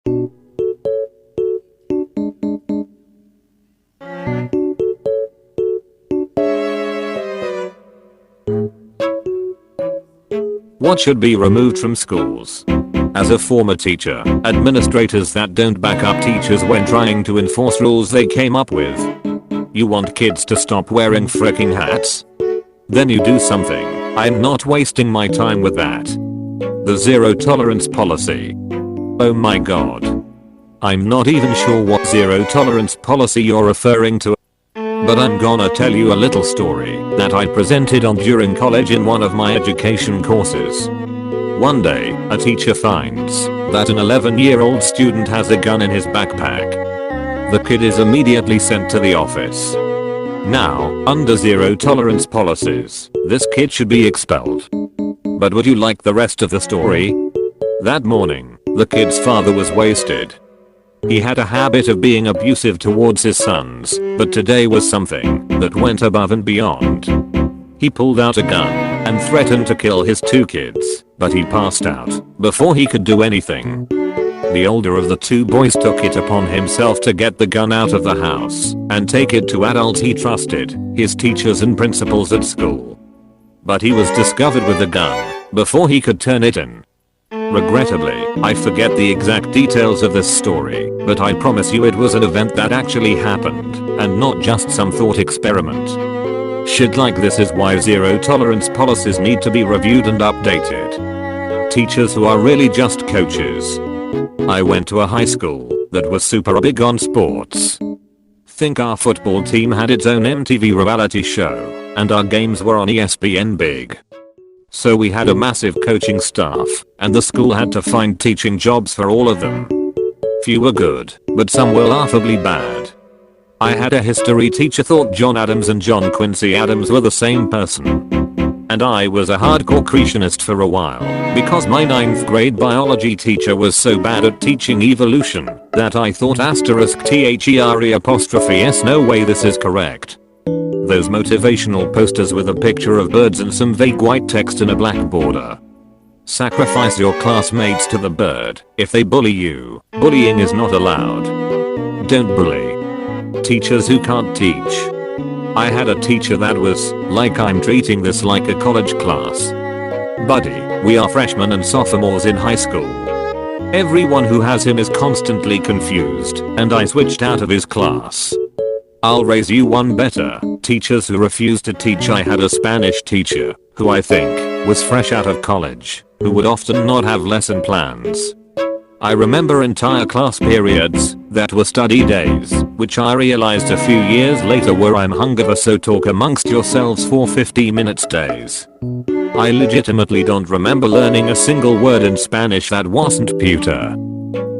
What should be removed from schools? As a former teacher, administrators that don't back up teachers when trying to enforce rules they came up with. You want kids to stop wearing fricking hats? Then you do something. I'm not wasting my time with that. The zero tolerance policy. Oh my god. I'm not even sure what zero tolerance policy you're referring to. But I'm gonna tell you a little story that I presented on during college in one of my education courses. One day, a teacher finds that an 11-year-old student has a gun in his backpack. The kid is immediately sent to the office. Now, under zero tolerance policies, this kid should be expelled. But would you like the rest of the story? That morning, the kid's father was wasted. He had a habit of being abusive towards his sons, but today was something that went above and beyond. He pulled out a gun and threatened to kill his two kids, but he passed out before he could do anything. The older of the two boys took it upon himself to get the gun out of the house and take it to adults he trusted, his teachers and principals at school. But he was discovered with the gun before he could turn it in. Regrettably, I forget the exact details of this story, but I promise you it was an event that actually happened, and not just some thought experiment. Shit like this is why zero tolerance policies need to be reviewed and updated. Teachers who are really just coaches. I went to a high school that was super big on sports. Think our football team had its own MTV reality show, and our games were on ESPN Big. So we had a massive coaching staff, and the school had to find teaching jobs for all of them. Few were good, but some were laughably bad. I had a history teacher thought John Adams and John Quincy Adams were the same person. And I was a hardcore creationist for a while, because my 9th grade biology teacher was so bad at teaching evolution, that I thought *THERE' no way this is correct. Those motivational posters with a picture of birds and some vague white text in a black border. Sacrifice your classmates to the bird. If they bully you, bullying is not allowed. Don't bully teachers who can't teach. I had a teacher that was like, I'm treating this like a college class. Buddy, we are freshmen and sophomores in high school. Everyone who has him is constantly confused, and I switched out of his class. I'll raise you one better. Teachers who refuse to teach. I had a Spanish teacher, who I think was fresh out of college, who would often not have lesson plans. I remember entire class periods that were study days, which I realized a few years later were I'm hungover so talk amongst yourselves for 50 minutes days. I legitimately don't remember learning a single word in Spanish that wasn't pewter.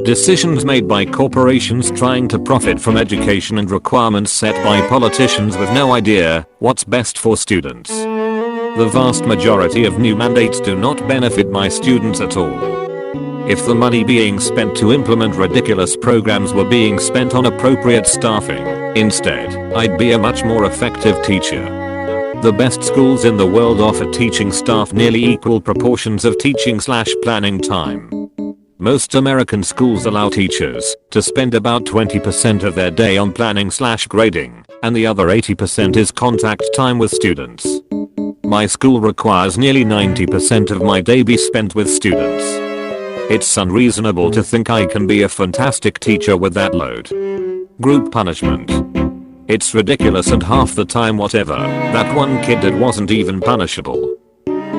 Decisions made by corporations trying to profit from education and requirements set by politicians with no idea what's best for students. The vast majority of new mandates do not benefit my students at all. If the money being spent to implement ridiculous programs were being spent on appropriate staffing, instead, I'd be a much more effective teacher. The best schools in the world offer teaching staff nearly equal proportions of teaching/planning time. Most American schools allow teachers to spend about 20% of their day on planning/grading, and the other 80% is contact time with students. My school requires nearly 90% of my day be spent with students. It's unreasonable to think I can be a fantastic teacher with that load. Group punishment. It's ridiculous, and half the time whatever that one kid did wasn't even punishable.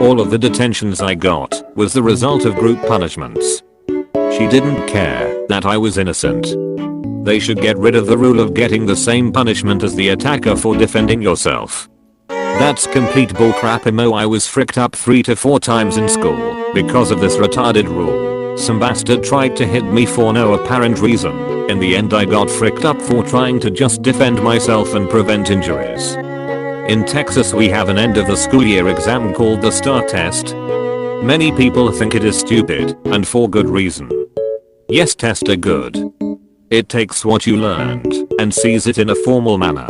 All of the detentions I got was the result of group punishments. She didn't care that I was innocent. They should get rid of the rule of getting the same punishment as the attacker for defending yourself. That's complete bullcrap. I was fricked up 3 to 4 times in school because of this retarded rule. Some bastard tried to hit me for no apparent reason. In the end I got fricked up for trying to just defend myself and prevent injuries. In Texas we have an end of the school year exam called the STAR test. Many people think it is stupid, and for good reason. Yes, tests are good. It takes what you learned and sees it in a formal manner.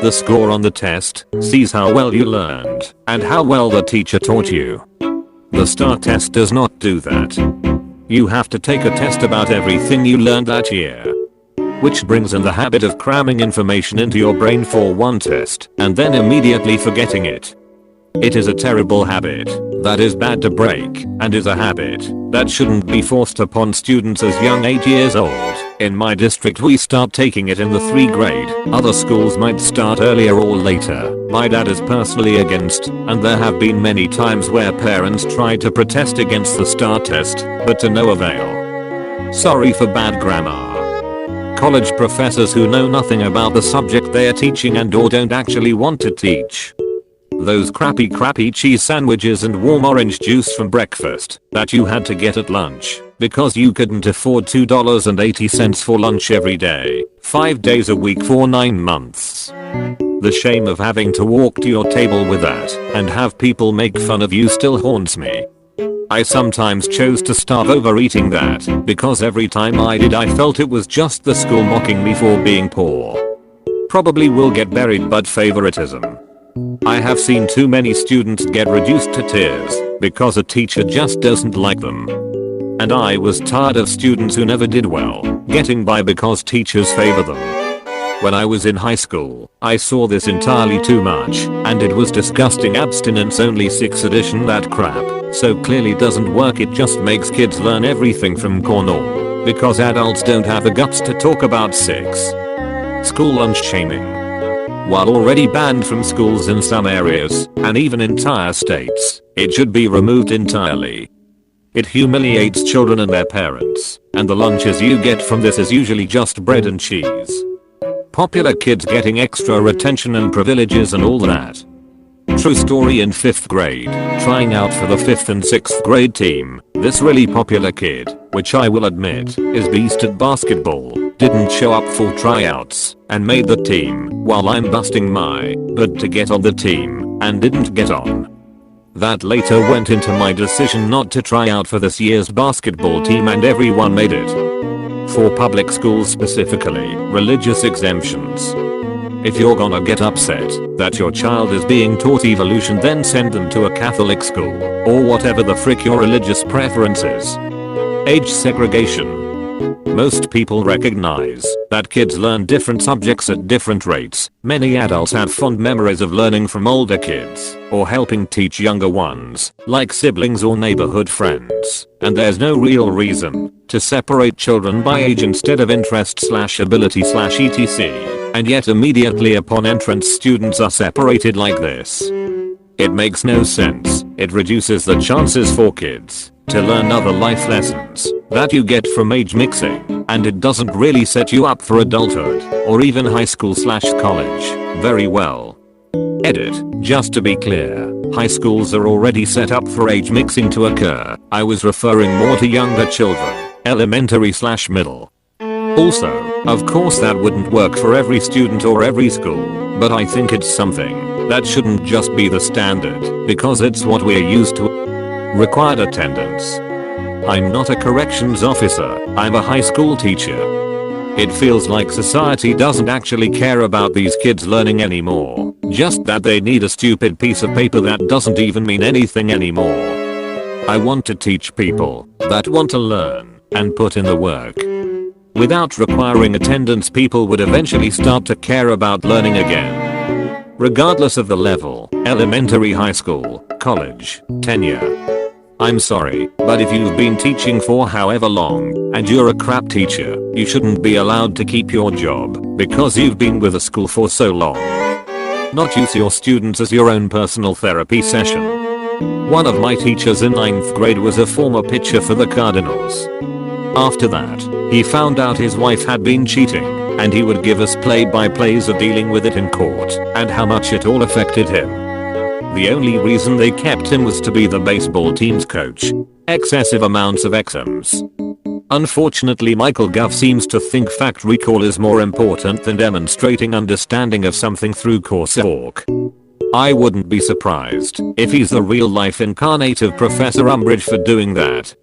The score on the test sees how well you learned and how well the teacher taught you. The STAR test does not do that. You have to take a test about everything you learned that year. Which brings in the habit of cramming information into your brain for one test and then immediately forgetting it. It is a terrible habit that is bad to break and is a habit that shouldn't be forced upon students as young 8 years old. In my district we start taking it in the 3rd grade. Other schools might start earlier or later. My dad is personally against, and there have been many times where parents tried to protest against the STAR test, but to no avail. Sorry for bad grammar. College professors who know nothing about the subject they are teaching and or don't actually want to teach. Those crappy cheese sandwiches and warm orange juice from breakfast that you had to get at lunch because you couldn't afford $2.80 for lunch every day, 5 days a week for 9 months. The shame of having to walk to your table with that and have people make fun of you still haunts me. I sometimes chose to start overeating that because every time I did I felt it was just the school mocking me for being poor. Probably will get buried, but favoritism. I have seen too many students get reduced to tears because a teacher just doesn't like them. And I was tired of students who never did well getting by because teachers favor them. When I was in high school, I saw this entirely too much, and it was disgusting. Abstinence only 6th edition, that crap, so clearly doesn't work. It just makes kids learn everything from Cornell, because adults don't have the guts to talk about sex. School lunch shaming. While already banned from schools in some areas, and even entire states, it should be removed entirely. It humiliates children and their parents, and the lunches you get from this is usually just bread and cheese. Popular kids getting extra attention and privileges and all that. True story: in 5th grade, trying out for the 5th and 6th grade team, this really popular kid, which I will admit is beast at basketball, didn't show up for tryouts and made the team while I'm busting my butt to get on the team and didn't get on. That later went into my decision not to try out for this year's basketball team, and everyone made it. For public schools specifically, religious exemptions. If you're gonna get upset that your child is being taught evolution, then send them to a Catholic school or whatever the frick your religious preference is. Age segregation. Most people recognize that kids learn different subjects at different rates. Many adults have fond memories of learning from older kids or helping teach younger ones, like siblings or neighborhood friends, and there's no real reason to separate children by age instead of interest/ability/etc. And yet immediately upon entrance students are separated like this. It makes no sense. It reduces the chances for kids to learn other life lessons that you get from age mixing, and it doesn't really set you up for adulthood or even high school/college very well. Edit. Just to be clear, high schools are already set up for age mixing to occur. I was referring more to younger children, elementary/middle. Also, of course that wouldn't work for every student or every school, but I think it's something that shouldn't just be the standard because it's what we're used to. Required attendance. I'm not a corrections officer, I'm a high school teacher. It feels like society doesn't actually care about these kids learning anymore, just that they need a stupid piece of paper that doesn't even mean anything anymore. I want to teach people that want to learn and put in the work. Without requiring attendance, people would eventually start to care about learning again. Regardless of the level, elementary, high school, college, tenure. I'm sorry, but if you've been teaching for however long and you're a crap teacher, you shouldn't be allowed to keep your job because you've been with a school for so long. Not use your students as your own personal therapy session. One of my teachers in 9th grade was a former pitcher for the Cardinals. After that, he found out his wife had been cheating, and he would give us play-by-plays of dealing with it in court and how much it all affected him. The only reason they kept him was to be the baseball team's coach. Excessive amounts of exams. Unfortunately, Michael Gove seems to think fact recall is more important than demonstrating understanding of something through coursework. I wouldn't be surprised if he's the real-life incarnate of Professor Umbridge for doing that.